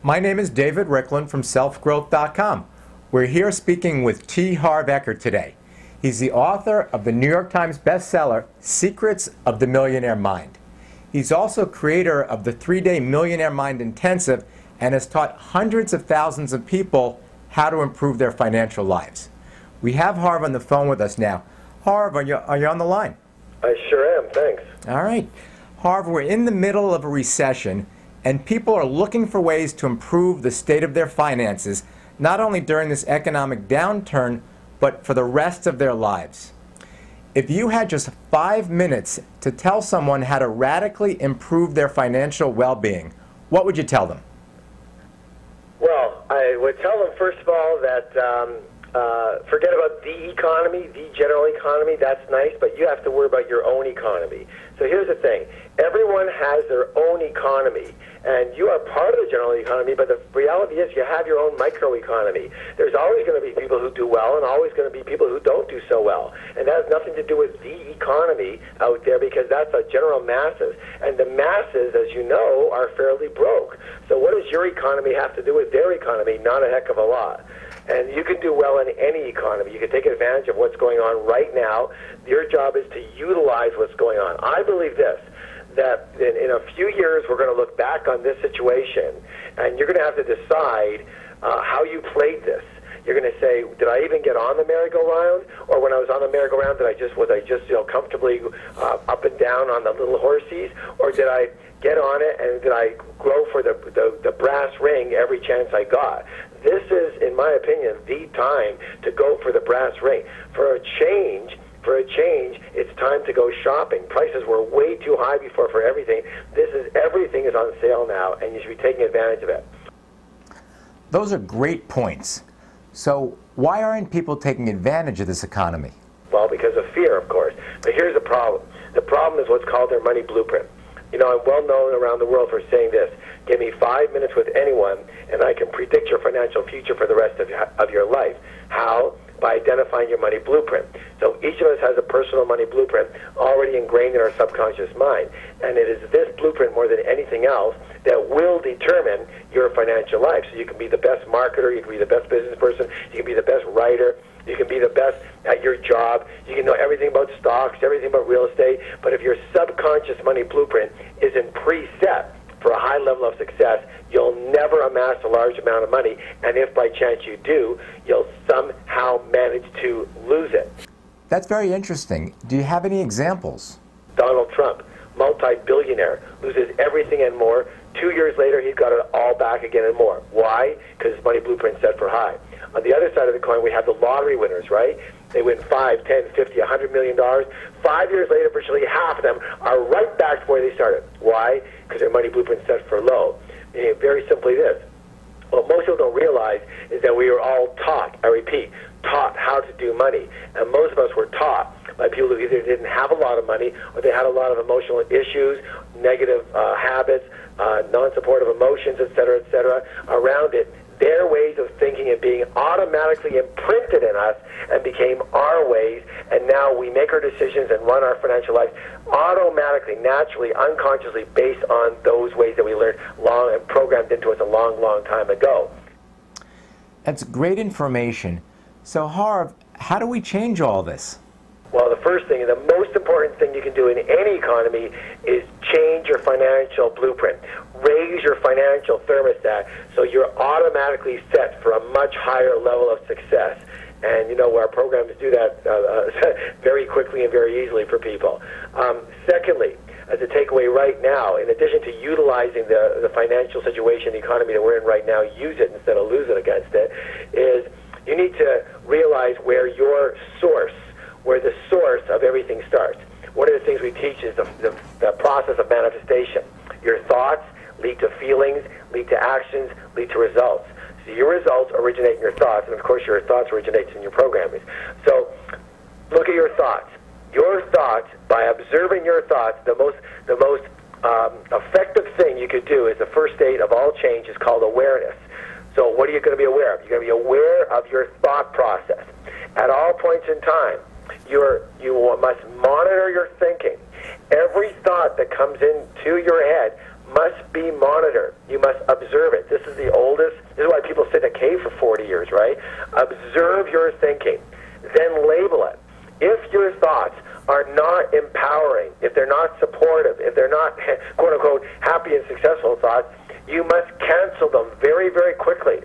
My name is David Ricklin from selfgrowth.com. We're here speaking with T. Harv Eker today. He's the author of the New York Times bestseller, Secrets of the Millionaire Mind. He's also creator of the 3-day Millionaire Mind Intensive and has taught hundreds of thousands of people how to improve their financial lives. We have Harv on the phone with us now. Harv, are you on the line? I sure am, thanks. All right. Harv, we're in the middle of a recession, and people are looking for ways to improve the state of their finances, not only during this economic downturn, but for the rest of their lives. If you had just 5 minutes to tell someone how to radically improve their financial well-being, what would you tell them? Well, I would tell them, first of all, that forget about the economy, the general economy. That's nice, but you have to worry about your own economy. So here's the thing. Everyone has their own economy, and you are part of the general economy, but the reality is you have your own microeconomy. There's always going to be people who do well and always going to be people who don't do so well. And that has nothing to do with the economy out there, because that's a general masses. And the masses, as you know, are fairly broke. So what does your economy have to do with their economy? Not a heck of a lot. And you can do well in any economy. You can take advantage of what's going on right now. Your job is to utilize what's going on. I believe this, that in a few years we're going to look back on this situation, and you're going to have to decide how you played this. You're going to say, did I even get on the merry-go-round? Or when I was on the merry-go-round, was I just comfortably up and down on the little horsies? Or did I get on it and did I grow for the brass ring every chance I got? This is, in my opinion, the time to go for the brass ring. For a change, it's time to go shopping. Prices were way too high before for everything. Everything is on sale now, and you should be taking advantage of it. Those are great points. So why aren't people taking advantage of this economy? Well, because of fear, of course. But here's the problem. The problem is what's called their money blueprint. You know, I'm well known around the world for saying this. Give me 5 minutes with anyone, and I can predict your financial future for the rest of your life. How? By identifying your money blueprint. So each of us has a personal money blueprint already ingrained in our subconscious mind. And it is this blueprint more than anything else that will determine your financial life. So you can be the best marketer, you can be the best business person, you can be the best writer, you can be the best at your job, you can know everything about stocks, everything about real estate, but if your subconscious money blueprint isn't preset for a high level of success, you'll never amass a large amount of money, and if by chance you do, you'll somehow manage to lose it. That's very interesting. Do you have any examples? Donald Trump, multi-billionaire, loses everything and more. 2 years later, he's got it all back again and more. Why? Because his money blueprint's set for high. On the other side of the coin, we have the lottery winners, right? They win $5, $10, $50, $100 million. 5 years later, virtually half of them are right back to where they started. Why? Because their money blueprint's set for low. And very simply this. What most people don't realize is that we are all taught, I repeat, taught how to do money. And most of us were taught by people who either didn't have a lot of money or they had a lot of emotional issues, negative habits, non-supportive emotions, et cetera, around it. Their ways of thinking and being automatically imprinted in us and became our ways, and now we make our decisions and run our financial lives automatically, naturally, unconsciously based on those ways that we learned long and programmed into us a long, long time ago. That's great information. So Harv, how do we change all this? Well, the first thing and the most important thing you can do in any economy is change your financial blueprint. Raise your financial thermostat so you're automatically set for a much higher level of success. And, you know, our programs do that very quickly and very easily for people. Secondly, as a takeaway right now, in addition to utilizing the financial situation, the economy that we're in right now, use it instead of lose it against it, is you need to realize where the source of everything starts. One of the things we teach is the process of manifestation. Your thoughts lead to feelings, lead to actions, lead to results. So your results originate in your thoughts, and of course your thoughts originate in your programming. So look at your thoughts. Your thoughts, by observing your thoughts, the most effective thing you could do is the first state of all change is called awareness. So what are you going to be aware of? You're going to be aware of your thought process. At all points in time, you must monitor your thinking. Every thought that comes into your head must be monitored. You must observe it. This is the oldest. This is why people sit in a cave for 40 years, right? Observe your thinking, then label it. If your thoughts are not empowering, if they're not supportive, if they're not, quote-unquote, happy and successful thoughts, you must cancel them very, very quickly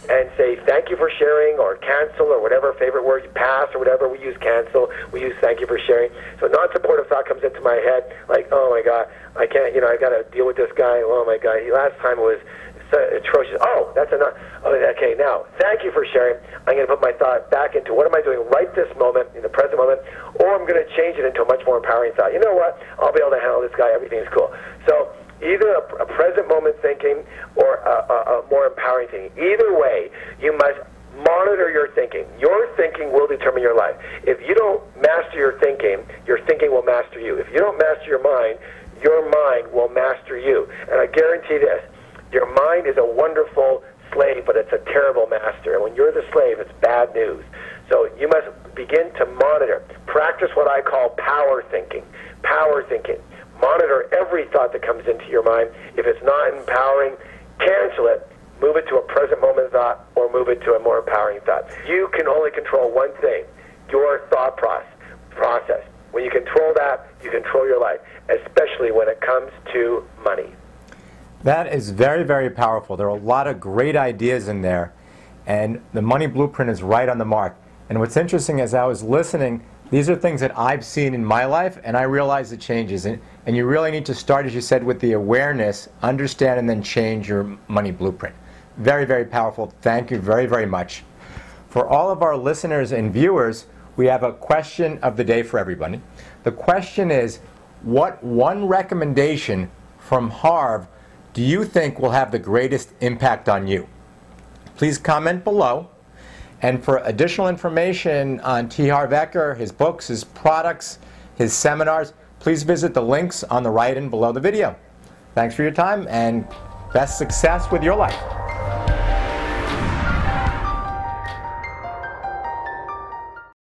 and say thank you for sharing, or cancel, or whatever favorite word, pass, or whatever. We use cancel, we use thank you for sharing. So a non-supportive thought comes into my head like, oh my God, I can't, I got to deal with this guy. Oh my God, last time it was so atrocious. Oh, that's enough. Oh, okay, now, thank you for sharing. I'm going to put my thought back into what am I doing right this moment, in the present moment, or I'm going to change it into a much more empowering thought. You know what? I'll be able to handle this guy. Everything is cool. So either a present moment thinking or a more empowering thinking. Either way, you must monitor your thinking. Your thinking will determine your life. If you don't master your thinking will master you. If you don't master your mind will master you. And I guarantee this, your mind is a wonderful slave, but it's a terrible master. And when you're the slave, it's bad news. So you must begin to monitor. Practice what I call power thinking. Power thinking. Monitor every thought that comes into your mind. If it's not empowering, cancel it. Move it to a present moment thought, or move it to a more empowering thought. You can only control one thing, your thought process. When you control that, you control your life, especially when it comes to money. That is very, very powerful. There are a lot of great ideas in there, and the money blueprint is right on the mark. And what's interesting, as I was listening, these are things that I've seen in my life, and I realize the changes. And you really need to start, as you said, with the awareness, understand, and then change your money blueprint. Very, very powerful. Thank you very, very much. For all of our listeners and viewers, we have a question of the day for everybody. The question is, what one recommendation from Harv do you think will have the greatest impact on you? Please comment below. And for additional information on T. Harv Eker, his books, his products, his seminars, please visit the links on the right and below the video. Thanks for your time, and best success with your life.